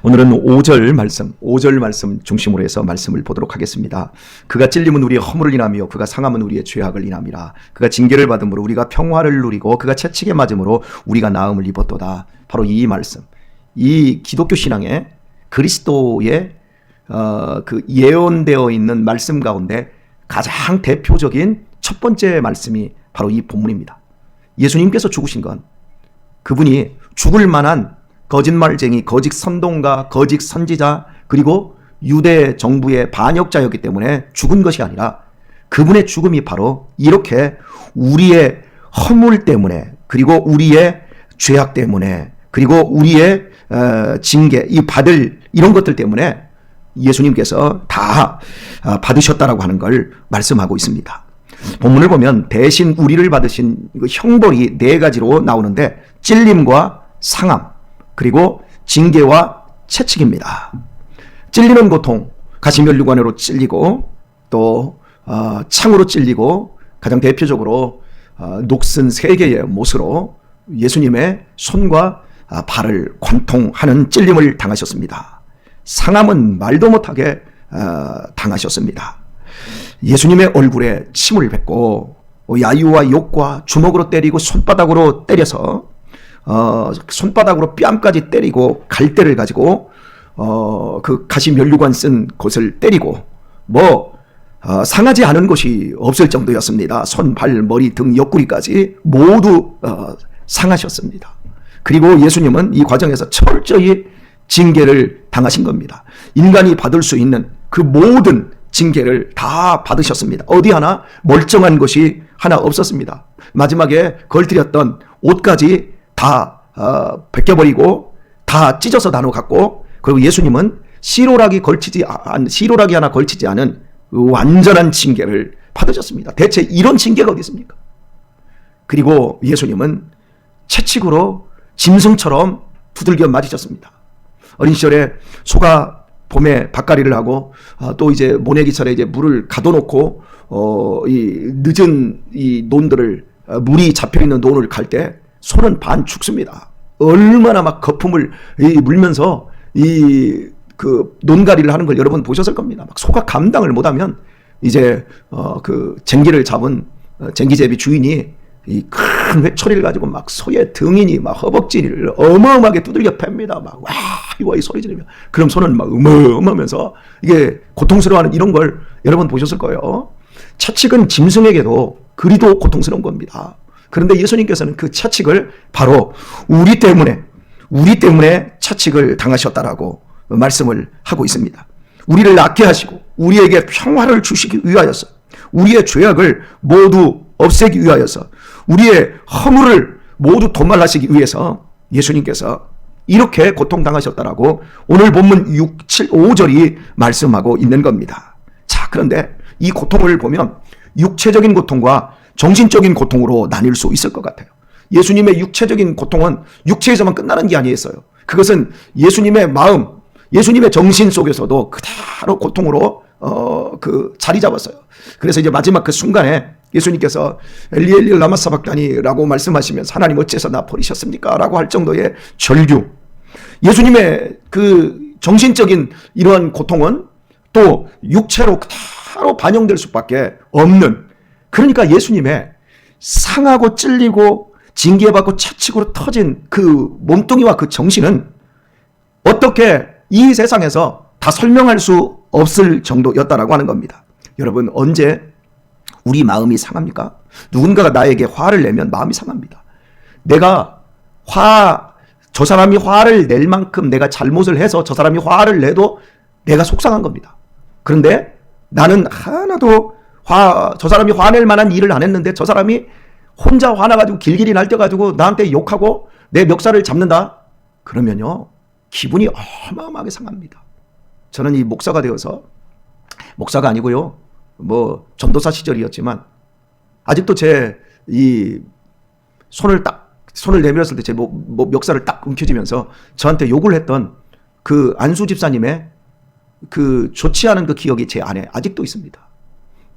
오늘은 5절 말씀 중심으로 해서 말씀을 보도록 하겠습니다. 그가 찔림은 우리의 허물을 인하며 그가 상함은 우리의 죄악을 인함이라. 그가 징계를 받음으로 우리가 평화를 누리고 그가 채찍에 맞음으로 우리가 나음을 입었도다. 바로 이 말씀, 이 기독교 신앙의 그리스도의 그 예언되어 있는 말씀 가운데 가장 대표적인 첫 번째 말씀이 바로 이 본문입니다. 예수님께서 죽으신 건 그분이 죽을 만한 거짓말쟁이, 거짓 선동가, 거짓 선지자, 그리고 유대 정부의 반역자였기 때문에 죽은 것이 아니라 그분의 죽음이 바로 이렇게 우리의 허물 때문에, 그리고 우리의 죄악 때문에, 그리고 우리의 징계, 이 받을 이런 것들 때문에 예수님께서 다 받으셨다라고 하는 걸 말씀하고 있습니다. 본문을 보면 대신 우리를 받으신 형벌이 네 가지로 나오는데 찔림과 상함, 그리고 징계와 채찍입니다. 찔리는 고통, 가시면류관으로 찔리고 또 창으로 찔리고 가장 대표적으로 녹슨 세 개의 못으로 예수님의 손과 발을 관통하는 찔림을 당하셨습니다. 상함은 말도 못하게 당하셨습니다. 예수님의 얼굴에 침을 뱉고 야유와 욕과 주먹으로 때리고 손바닥으로 때려서 손바닥으로 뺨까지 때리고 갈대를 가지고 그 가시면류관 쓴 곳을 때리고 상하지 않은 곳이 없을 정도였습니다. 손, 발, 머리, 등, 옆구리까지 모두 상하셨습니다. 그리고 예수님은 이 과정에서 철저히 징계를 당하신 겁니다. 인간이 받을 수 있는 그 모든 징계를 다 받으셨습니다. 어디 하나 멀쩡한 것이 하나 없었습니다. 마지막에 걸들였던 옷까지 다 벗겨버리고 다 찢어서 나눠 갖고, 그리고 예수님은 시로락이 하나 걸치지 않은 완전한 징계를 받으셨습니다. 대체 이런 징계가 어디 있습니까? 그리고 예수님은 채찍으로 짐승처럼 두들겨 맞으셨습니다. 어린 시절에 소가 봄에 밭갈이를 하고 또 이제 모내기철에 이제 물을 가둬놓고 이 늦은 이 논들을 물이 잡혀 있는 논을 갈 때 소는 반 죽습니다. 얼마나 막 거품을 물면서 그 논가리를 하는 걸 여러분 보셨을 겁니다. 막 소가 감당을 못하면 이제 그 쟁기를 잡은 쟁기제비 주인이 이 큰 회초리를 가지고 막 소의 등이니 막 허벅지를 어마어마하게 두들겨 팹니다. 막 와 이 소리 지르며. 그럼 소는 막 어마어마하면서 이게 고통스러워하는 이런 걸 여러분 보셨을 거예요. 채찍은 짐승에게도 그리도 고통스러운 겁니다. 그런데 예수님께서는 그 채찍을 바로 우리 때문에 채찍을 당하셨다라고 말씀을 하고 있습니다. 우리를 낫게 하시고 우리에게 평화를 주시기 위하여서, 우리의 죄악을 모두 없애기 위하여서, 우리의 허물을 모두 도말하시기 위해서 예수님께서 이렇게 고통당하셨다라고 오늘 본문 6, 7, 5절이 말씀하고 있는 겁니다. 자, 그런데 이 고통을 보면 육체적인 고통과 정신적인 고통으로 나뉠 수 있을 것 같아요. 예수님의 육체적인 고통은 육체에서만 끝나는 게 아니었어요. 그것은 예수님의 마음, 예수님의 정신 속에서도 그대로 고통으로 자리 잡았어요. 그래서 이제 마지막 그 순간에 예수님께서 엘리 엘리 라마 사박다니라고 말씀하시면서 하나님 어째서 나 버리셨습니까? 라고 할 정도의 절규. 예수님의 그 정신적인 이러한 고통은 또 육체로 그대로 반영될 수밖에 없는, 그러니까 예수님의 상하고 찔리고 징계받고 채찍으로 터진 그 몸뚱이와 그 정신은 어떻게 이 세상에서 다 설명할 수 없을 정도였다라고 하는 겁니다. 여러분, 언제 우리 마음이 상합니까? 누군가가 나에게 화를 내면 마음이 상합니다. 내가 저 사람이 화를 낼 만큼 내가 잘못을 해서 저 사람이 화를 내도 내가 속상한 겁니다. 그런데 나는 하나도 저 사람이 화낼 만한 일을 안 했는데 저 사람이 혼자 화나가지고 길길이 날뛰어가지고 나한테 욕하고 내 멱살을 잡는다? 그러면요, 기분이 어마어마하게 상합니다. 저는 이 목사가 되어서, 목사가 아니고요, 전도사 시절이었지만 아직도 제 이 손을 내밀었을 때 제 멱살을 딱 움켜쥐면서 저한테 욕을 했던 그 안수 집사님의 그 좋지 않은 그 기억이 제 안에 아직도 있습니다.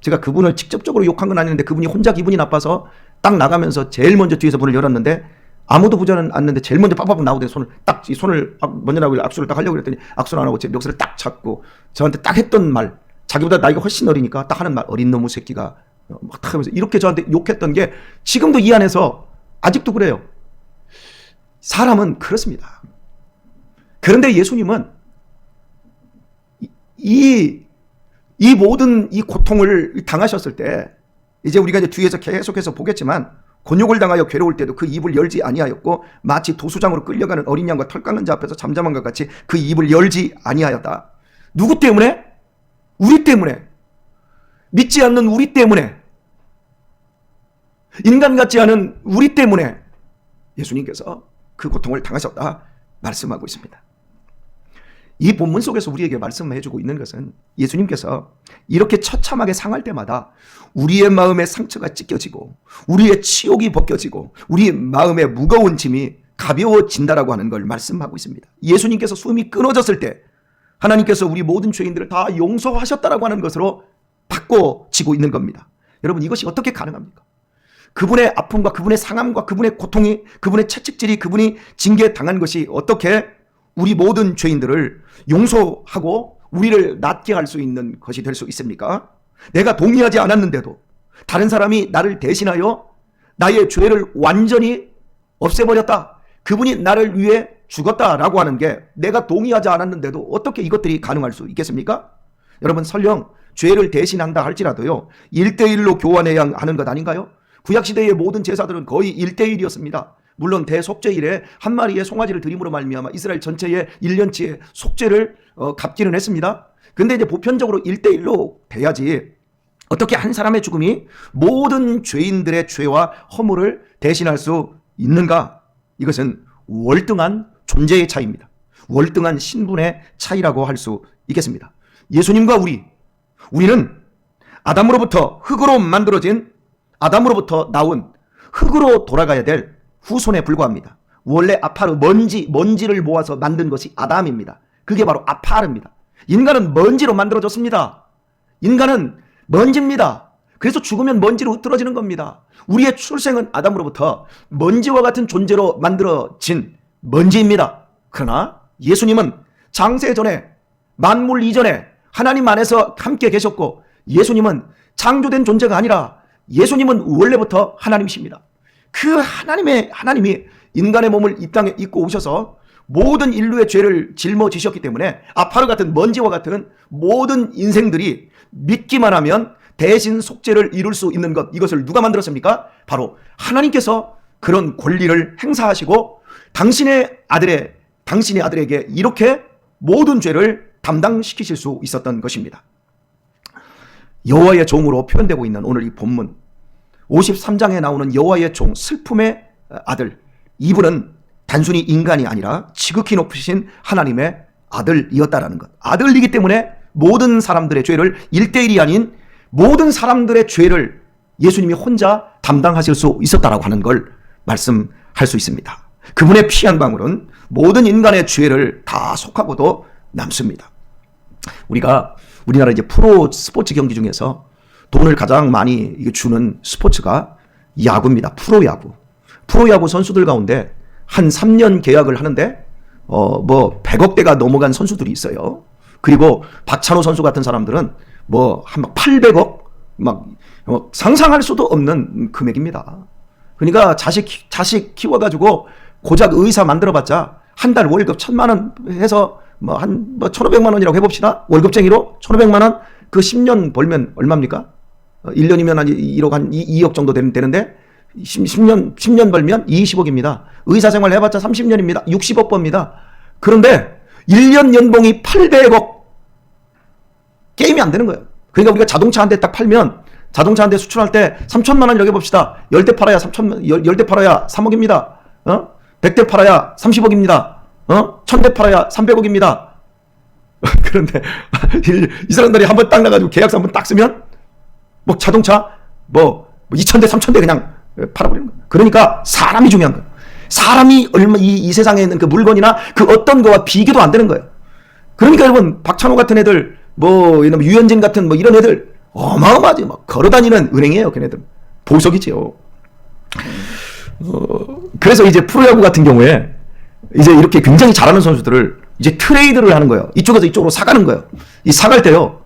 제가 그분을 직접적으로 욕한 건 아닌데 그분이 혼자 기분이 나빠서 딱 나가면서 제일 먼저 뒤에서 문을 열었는데 아무도 보지 않는데 제일 먼저 빡빡 나오더니 손을 먼저 나오길래 악수를 딱 하려고 그랬더니 악수를 안 하고 제 멱살을 딱 잡고 저한테 딱 했던 말, 자기보다 나이가 훨씬 어리니까 딱 하는 말, 어린 놈의 새끼가 막 딱 하면서 이렇게 저한테 욕했던 게 지금도 이 안에서 아직도 그래요. 사람은 그렇습니다. 그런데 예수님은 이 모든 이 고통을 당하셨을 때, 이제 우리가 이제 뒤에서 계속해서 보겠지만, 곤욕을 당하여 괴로울 때도 그 입을 열지 아니하였고 마치 도수장으로 끌려가는 어린 양과 털 깎는 자 앞에서 잠잠한 것 같이 그 입을 열지 아니하였다. 누구 때문에? 우리 때문에. 믿지 않는 우리 때문에. 인간 같지 않은 우리 때문에 예수님께서 그 고통을 당하셨다 말씀하고 있습니다. 이 본문 속에서 우리에게 말씀해주고 있는 것은 예수님께서 이렇게 처참하게 상할 때마다 우리의 마음에 상처가 찢겨지고 우리의 치욕이 벗겨지고 우리의 마음에 무거운 짐이 가벼워진다라고 하는 걸 말씀하고 있습니다. 예수님께서 숨이 끊어졌을 때 하나님께서 우리 모든 죄인들을 다 용서하셨다라고 하는 것으로 바꿔지고 있는 겁니다. 여러분, 이것이 어떻게 가능합니까? 그분의 아픔과 그분의 상함과 그분의 고통이, 그분의 채찍질이, 그분이 징계당한 것이 어떻게 우리 모든 죄인들을 용서하고 우리를 낫게 할 수 있는 것이 될 수 있습니까? 내가 동의하지 않았는데도 다른 사람이 나를 대신하여 나의 죄를 완전히 없애버렸다. 그분이 나를 위해 죽었다라고 하는 게 내가 동의하지 않았는데도 어떻게 이것들이 가능할 수 있겠습니까? 여러분, 설령 죄를 대신한다 할지라도요, 1대1로 교환해야 하는 것 아닌가요? 구약시대의 모든 제사들은 거의 1대1이었습니다. 물론 대속죄일에 한 마리의 송아지를 드림으로 말미암아 이스라엘 전체의 1년치의 속죄를 갚기는 했습니다. 근데 이제 보편적으로 1대1로 돼야지 어떻게 한 사람의 죽음이 모든 죄인들의 죄와 허물을 대신할 수 있는가? 이것은 월등한 존재의 차이입니다. 월등한 신분의 차이라고 할 수 있겠습니다. 예수님과 우리는 아담으로부터 흙으로 만들어진, 아담으로부터 나온 흙으로 돌아가야 될 후손에 불과합니다. 원래 아파르, 먼지를 모아서 만든 것이 아담입니다. 그게 바로 아파르입니다. 인간은 먼지로 만들어졌습니다. 인간은 먼지입니다. 그래서 죽으면 먼지로 흩어지는 겁니다. 우리의 출생은 아담으로부터 먼지와 같은 존재로 만들어진 먼지입니다. 그러나 예수님은 장세 전에, 만물 이전에 하나님 안에서 함께 계셨고, 예수님은 창조된 존재가 아니라 예수님은 원래부터 하나님이십니다. 그 하나님이 인간의 몸을 이 땅에 입고 오셔서 모든 인류의 죄를 짊어지셨기 때문에 아파르 같은 먼지와 같은 모든 인생들이 믿기만 하면 대신 속죄를 이룰 수 있는 것, 이것을 누가 만들었습니까? 바로 하나님께서 그런 권리를 행사하시고 당신의 아들에게 이렇게 모든 죄를 담당시키실 수 있었던 것입니다. 여호와의 종으로 표현되고 있는 오늘 이 본문 53장에 나오는 여호와의 종, 슬픔의 아들, 이분은 단순히 인간이 아니라 지극히 높으신 하나님의 아들이었다라는 것. 아들이기 때문에 모든 사람들의 죄를 1대1이 아닌 모든 사람들의 죄를 예수님이 혼자 담당하실 수 있었다라고 하는 걸 말씀할 수 있습니다. 그분의 피 한 방울은 모든 인간의 죄를 다 속하고도 남습니다. 우리나라 이제 프로 스포츠 경기 중에서 돈을 가장 많이 주는 스포츠가 야구입니다. 프로야구 선수들 가운데 한 3년 계약을 하는데 100억대가 넘어간 선수들이 있어요. 그리고 박찬호 선수 같은 사람들은 한 800억 상상할 수도 없는 금액입니다. 그러니까 자식 키워가지고 고작 의사 만들어봤자 한 달 월급 1,000만 원 해서 한 1,500만 원이라고 해봅시다. 월급쟁이로 1,500만 원, 그 10년 벌면 얼마입니까? 1년이면 한 1억, 한 2억 정도 되는데 10년 벌면 20억입니다. 의사 생활 해봤자 30년입니다. 60억 법니다. 그런데 1년 연봉이 800억. 게임이 안 되는 거예요. 그러니까 우리가 자동차 한 대 딱 팔면, 자동차 한 대 수출할 때 3천만 원이라고 해봅시다. 10대 팔아야 10대 팔아야 3억입니다. 100대 팔아야 30억입니다. 1000대 팔아야 300억입니다. 그런데 이 사람들이 한번 딱 나가지고 계약서 한번 딱 쓰면 자동차 2000대 3000대 그냥 팔아버리는 거예요. 그러니까 사람이 중요한 거예요. 사람이 이 세상에 있는 그 물건이나 그 어떤 거와 비교도 안 되는 거예요. 그러니까 여러분, 박찬호 같은 애들, 유현진 같은 이런 애들 어마어마하지. 걸어다니는 은행이에요. 걔네들 보석이지요. 그래서 이제 프로야구 같은 경우에 이제 이렇게 굉장히 잘하는 선수들을 이제 트레이드를 하는 거예요. 이쪽에서 이쪽으로 사가는 거예요. 이 사갈 때요,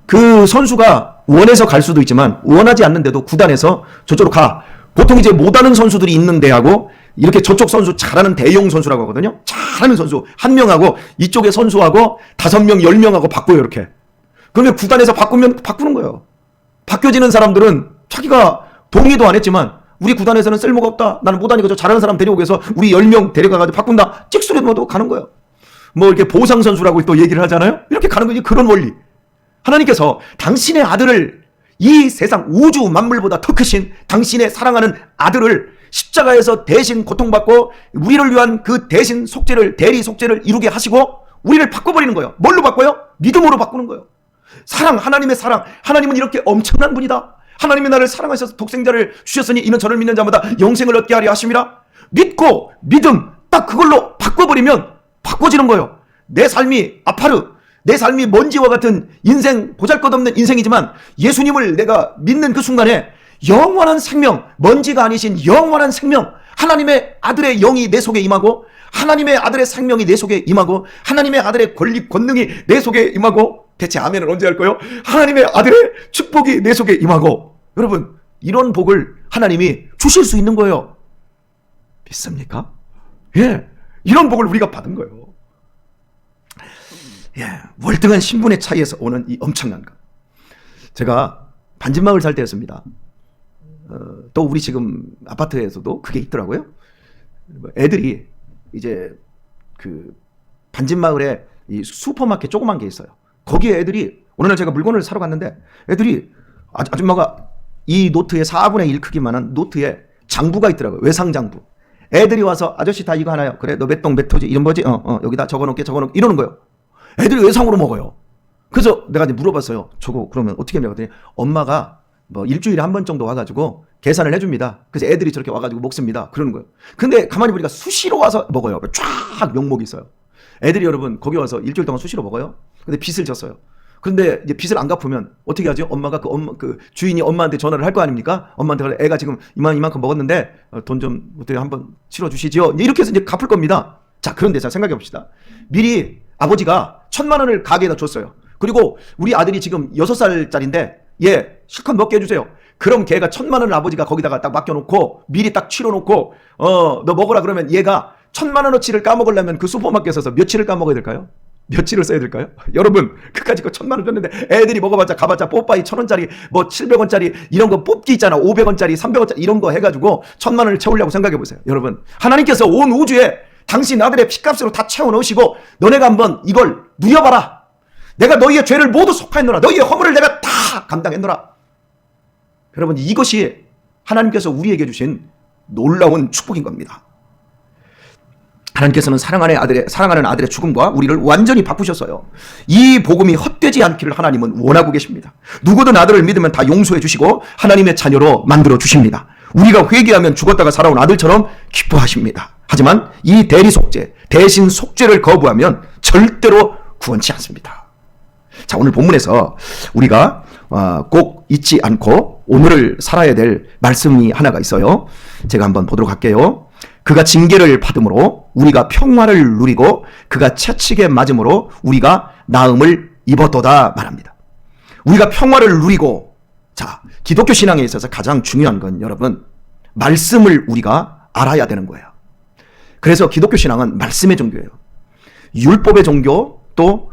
그 선수가 원해서 갈 수도 있지만 원하지 않는데도 구단에서 저쪽으로 가. 보통 이제 못하는 선수들이 있는 데하고 이렇게 저쪽 선수 잘하는 대형 선수라고 하거든요. 잘하는 선수 한 명하고 이쪽에 선수하고 5명, 10명하고 바꿔요, 이렇게. 그러면 구단에서 바꾸는 거예요. 바뀌어지는 사람들은 자기가 동의도 안 했지만 우리 구단에서는 쓸모가 없다. 나는 못하니까 저 잘하는 사람 데려오기 위해서 우리 10명 데려가가지고 바꾼다. 찍소리도 가는 거예요. 뭐 이렇게 보상선수라고 또 얘기를 하잖아요. 이렇게 가는 거지. 그런 원리. 하나님께서 당신의 아들을, 이 세상 우주 만물보다 더 크신 당신의 사랑하는 아들을 십자가에서 대신 고통받고 우리를 위한 그 대신 속죄를, 대리 속죄를 이루게 하시고 우리를 바꿔버리는 거예요. 뭘로 바꿔요? 믿음으로 바꾸는 거예요. 사랑, 하나님의 사랑. 하나님은 이렇게 엄청난 분이다. 하나님이 나를 사랑하셔서 독생자를 주셨으니 이는 저를 믿는 자마다 영생을 얻게 하려 하심이라. 믿고 믿음 딱 그걸로 바꿔버리면 바꿔지는 거예요. 내 삶이 아파르, 내 삶이 먼지와 같은 인생, 보잘것없는 인생이지만 예수님을 내가 믿는 그 순간에 영원한 생명, 먼지가 아니신 영원한 생명, 하나님의 아들의 영이 내 속에 임하고 하나님의 아들의 생명이 내 속에 임하고 하나님의 아들의 권리, 권능이 내 속에 임하고, 대체 아멘은 언제 할 거예요? 하나님의 아들의 축복이 내 속에 임하고, 여러분 이런 복을 하나님이 주실 수 있는 거예요. 믿습니까? 예, 이런 복을 우리가 받은 거예요. 예, 월등한 신분의 차이에서 오는 이 엄청난 것. 제가 반진마을 살 때였습니다. 또 우리 지금 아파트에서도 그게 있더라고요. 애들이 이제 그 반진마을에 이 슈퍼마켓 조그만 게 있어요. 거기에 애들이, 어느 날 제가 물건을 사러 갔는데 애들이, 아줌마가 이 노트에 4분의 1 크기만한 노트에 장부가 있더라고요. 외상장부. 애들이 와서 아저씨 다 이거 하나요? 그래, 너 몇 동 몇 토지 이런 거지? 여기다 적어놓게 이러는 거예요. 애들이 외상으로 먹어요. 그래서 내가 이제 물어봤어요. 저거 그러면 어떻게 하냐고 했더니 엄마가 뭐 일주일에 한 번 정도 와가지고 계산을 해줍니다. 그래서 애들이 저렇게 와가지고 먹습니다. 그러는 거예요. 근데 가만히 보니까 수시로 와서 먹어요. 쫙 명목이 있어요. 애들이 여러분 거기 와서 일주일 동안 수시로 먹어요. 근데 빚을 졌어요. 근데 이제 빚을 안 갚으면 어떻게 하죠? 엄마가 그 주인이 엄마한테 전화를 할 거 아닙니까? 엄마한테 그래, 애가 지금 이만큼 먹었는데 돈 좀 어떻게 한번 치러 주시죠. 이렇게 해서 이제 갚을 겁니다. 자, 그런데 자 생각해 봅시다. 미리 아버지가 1,000만 원을 가게에다 줬어요. 그리고 우리 아들이 지금 6살짜리인데 얘 실컷 먹게 해주세요. 그럼 걔가 1,000만 원을 아버지가 거기다가 딱 맡겨놓고 미리 딱 치러놓고 너 먹으라 그러면 얘가 1,000만 원어치를 까먹으려면 그 슈퍼마켓에서 며칠을 까먹어야 될까요? 며칠을 써야 될까요? 여러분 그까짓 거 1,000만 원 줬는데 애들이 먹어봤자 가봤자 뽀빠이 1,000원짜리 뭐 700원짜리 이런 거 뽑기 있잖아. 500원짜리 300원짜리 이런 거 해가지고 1,000만 원을 채우려고 생각해 보세요. 여러분 하나님께서 온 우주에 당신 아들의 피값으로 다 채워넣으시고 너네가 한번 이걸 누려봐라. 내가 너희의 죄를 모두 속하였노라. 너희의 허물을 내가 다 감당했노라. 여러분 이것이 하나님께서 우리에게 주신 놀라운 축복인 겁니다. 하나님께서는 사랑하는 아들의 죽음과 우리를 완전히 바꾸셨어요. 이 복음이 헛되지 않기를 하나님은 원하고 계십니다. 누구든 아들을 믿으면 다 용서해 주시고 하나님의 자녀로 만들어 주십니다. 우리가 회개하면 죽었다가 살아온 아들처럼 기뻐하십니다. 하지만 이 대리 속죄, 대신 속죄를 거부하면 절대로 구원치 않습니다. 자, 오늘 본문에서 우리가 꼭 잊지 않고 오늘을 살아야 될 말씀이 하나가 있어요. 제가 한번 보도록 할게요. 그가 징계를 받음으로 우리가 평화를 누리고 그가 채찍에 맞음으로 우리가 나음을 입었도다 말합니다. 우리가 평화를 누리고, 자, 기독교 신앙에 있어서 가장 중요한 건 여러분 말씀을 우리가 알아야 되는 거예요. 그래서 기독교 신앙은 말씀의 종교예요. 율법의 종교 또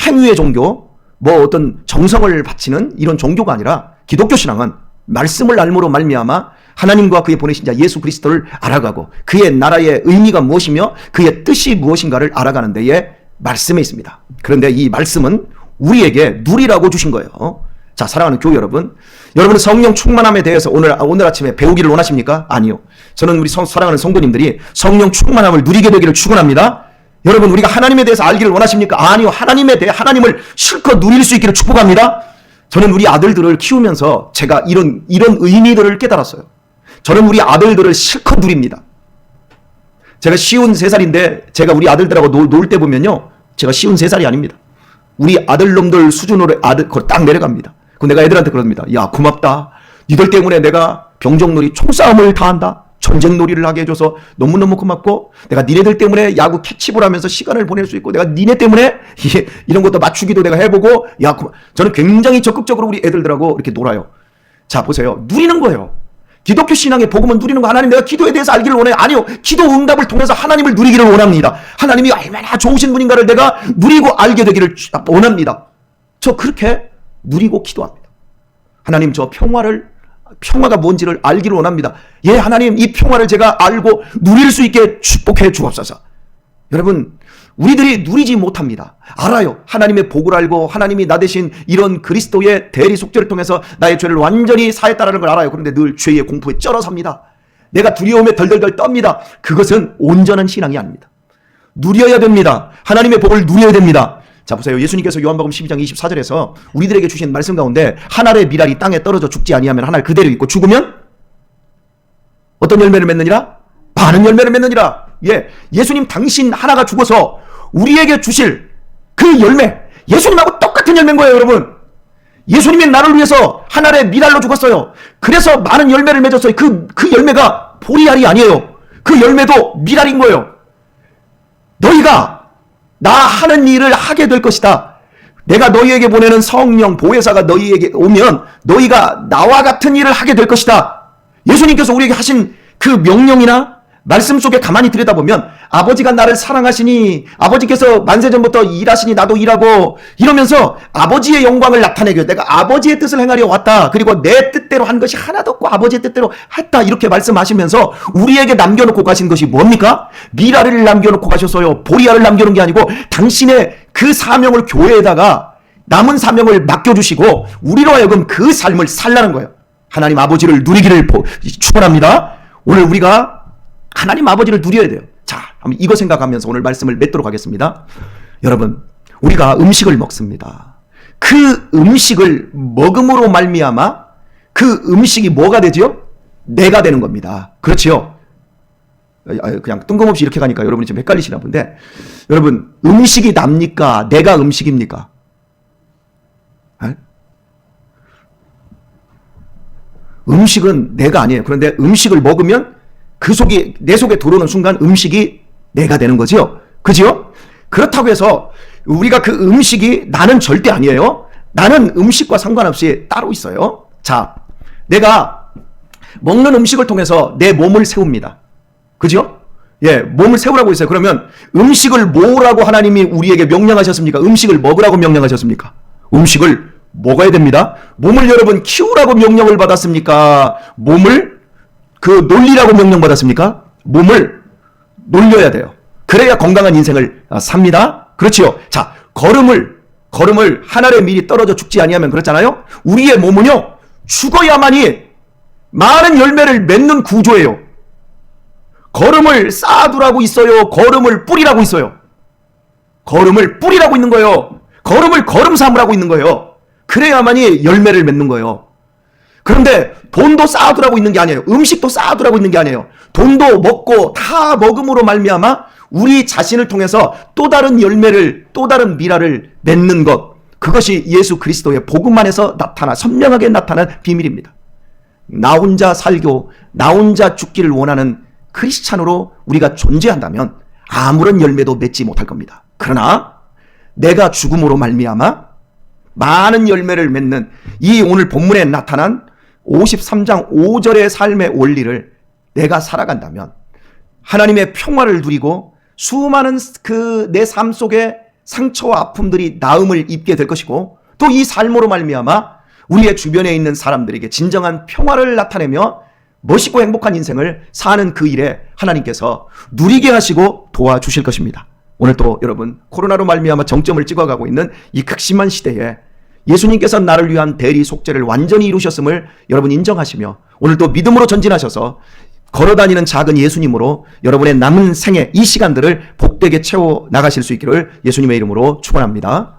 행위의 종교, 뭐 어떤 정성을 바치는 이런 종교가 아니라 기독교 신앙은 말씀을 알므로 말미암아 하나님과 그의 보내신 자 예수 그리스도를 알아가고 그의 나라의 의미가 무엇이며 그의 뜻이 무엇인가를 알아가는 데에 말씀에 있습니다. 그런데 이 말씀은 우리에게 누리라고 주신 거예요. 자, 사랑하는 교회 여러분, 여러분은 성령 충만함에 대해서 오늘 아침에 배우기를 원하십니까? 아니요. 저는 우리 사랑하는 성도님들이 성령 충만함을 누리게 되기를 축원합니다. 여러분 우리가 하나님에 대해서 알기를 원하십니까? 아니요. 하나님에 대해 하나님을 실컷 누릴 수 있기를 축복합니다. 저는 우리 아들들을 키우면서 제가 이런 의미들을 깨달았어요. 저는 우리 아들들을 실컷 누립니다. 제가 53살인데 제가 우리 아들들하고 놀 때 보면요, 제가 53살이 아닙니다. 우리 아들놈들 수준으로 거의 딱 내려갑니다. 그럼 내가 애들한테 그럽니다. 야, 고맙다. 니들 때문에 내가 병정놀이 총싸움을 다 한다. 전쟁놀이를 하게 해줘서 너무너무 고맙고, 내가 니네들 때문에 야구 캐치볼 하면서 시간을 보낼 수 있고, 내가 니네 때문에 이런 것도 맞추기도 내가 해보고, 저는 굉장히 적극적으로 우리 애들들하고 이렇게 놀아요. 자, 보세요. 누리는 거예요. 기독교 신앙의 복음은 누리는 거. 하나님, 내가 기도에 대해서 알기를 원해요. 아니요. 기도 응답을 통해서 하나님을 누리기를 원합니다. 하나님이 얼마나 좋으신 분인가를 내가 누리고 알게 되기를 원합니다. 저 그렇게 누리고 기도합니다. 하나님, 저 평화가 뭔지를 알기를 원합니다. 예, 하나님, 이 평화를 제가 알고 누릴 수 있게 축복해 주옵소서. 여러분, 우리들이 누리지 못합니다. 알아요. 하나님의 복을 알고 하나님이 나 대신 이런 그리스도의 대리 속죄를 통해서 나의 죄를 완전히 사했다는 걸 알아요. 그런데 늘 죄의 공포에 쩔어 삽니다. 내가 두려움에 덜덜덜 떱니다. 그것은 온전한 신앙이 아닙니다. 누려야 됩니다. 하나님의 복을 누려야 됩니다. 자, 보세요. 예수님께서 요한복음 12장 24절에서 우리들에게 주신 말씀 가운데 한 알의 밀알이 땅에 떨어져 죽지 아니하면 한 알 그대로 있고 죽으면 어떤 열매를 맺느니라? 많은 열매를 맺느니라. 예, 예수님 당신 하나가 죽어서 우리에게 주실 그 열매, 예수님하고 똑같은 열매인 거예요, 여러분. 예수님이 나를 위해서 한 알의 밀알로 죽었어요. 그래서 많은 열매를 맺었어요. 그 열매가 보리알이 아니에요. 그 열매도 밀알인 거예요. 너희가 나 하는 일을 하게 될 것이다. 내가 너희에게 보내는 성령 보혜사가 너희에게 오면 너희가 나와 같은 일을 하게 될 것이다. 예수님께서 우리에게 하신 그 명령이나 말씀 속에 가만히 들여다보면 아버지가 나를 사랑하시니 아버지께서 만세전부터 일하시니 나도 일하고 이러면서 아버지의 영광을 나타내기 위해 내가 아버지의 뜻을 행하려 왔다. 그리고 내 뜻대로 한 것이 하나도 없고 아버지의 뜻대로 했다. 이렇게 말씀하시면서 우리에게 남겨놓고 가신 것이 뭡니까? 미라를 남겨놓고 가셨어요. 보리알을 남겨놓은 게 아니고 당신의 그 사명을 교회에다가 남은 사명을 맡겨주시고 우리로 하여금 그 삶을 살라는 거예요. 하나님 아버지를 누리기를 축원합니다. 오늘 우리가 하나님 아버지를 누려야 돼요. 자, 한번 이거 생각하면서 오늘 말씀을 맺도록 하겠습니다. 여러분, 우리가 음식을 먹습니다. 그 음식을 먹음으로 말미암아 그 음식이 뭐가 되죠? 내가 되는 겁니다. 그렇지요? 그냥 뜬금없이 이렇게 가니까 여러분이 좀 헷갈리시나 본데, 여러분, 음식이 납니까? 내가 음식입니까? 에? 음식은 내가 아니에요. 그런데 음식을 먹으면 내 속에 들어오는 순간 음식이 내가 되는 거죠. 그죠? 그렇다고 해서 우리가 그 음식이 나는 절대 아니에요. 나는 음식과 상관없이 따로 있어요. 자, 내가 먹는 음식을 통해서 내 몸을 세웁니다. 그죠? 예, 몸을 세우라고 했어요. 그러면 음식을 뭐라고 하나님이 우리에게 명령하셨습니까? 음식을 먹으라고 명령하셨습니까? 음식을 먹어야 됩니다. 몸을 여러분 키우라고 명령을 받았습니까? 몸을 놀리라고 명령받았습니까? 몸을 놀려야 돼요. 그래야 건강한 인생을 삽니다. 그렇지요. 자, 걸음을 한 알의 밀이 떨어져 죽지 아니하면 그렇잖아요. 우리의 몸은요, 죽어야만이 많은 열매를 맺는 구조예요. 걸음을 쌓아두라고 있어요. 걸음을 뿌리라고 있어요. 걸음을 뿌리라고 있는 거예요. 걸음을 걸음 삼으라고 있는 거예요. 그래야만이 열매를 맺는 거예요. 그런데 돈도 쌓아두라고 있는 게 아니에요. 음식도 쌓아두라고 있는 게 아니에요. 돈도 먹고 다 먹음으로 말미암아 우리 자신을 통해서 또 다른 열매를, 또 다른 미랄을 맺는 것, 그것이 예수 그리스도의 복음 안에서 선명하게 나타난 비밀입니다. 나 혼자 살고 나 혼자 죽기를 원하는 크리스찬으로 우리가 존재한다면 아무런 열매도 맺지 못할 겁니다. 그러나 내가 죽음으로 말미암아 많은 열매를 맺는 이 오늘 본문에 나타난 53장 5절의 삶의 원리를 내가 살아간다면 하나님의 평화를 누리고 수많은 내 삶 속에 상처와 아픔들이 나음을 입게 될 것이고, 또 이 삶으로 말미암아 우리의 주변에 있는 사람들에게 진정한 평화를 나타내며 멋있고 행복한 인생을 사는 그 일에 하나님께서 누리게 하시고 도와주실 것입니다. 오늘 또 여러분, 코로나로 말미암아 정점을 찍어가고 있는 이 극심한 시대에 예수님께서 나를 위한 대리 속죄를 완전히 이루셨음을 여러분 인정하시며 오늘 또 믿음으로 전진하셔서 걸어다니는 작은 예수님으로 여러분의 남은 생애 이 시간들을 복되게 채워 나가실 수 있기를 예수님의 이름으로 축원합니다.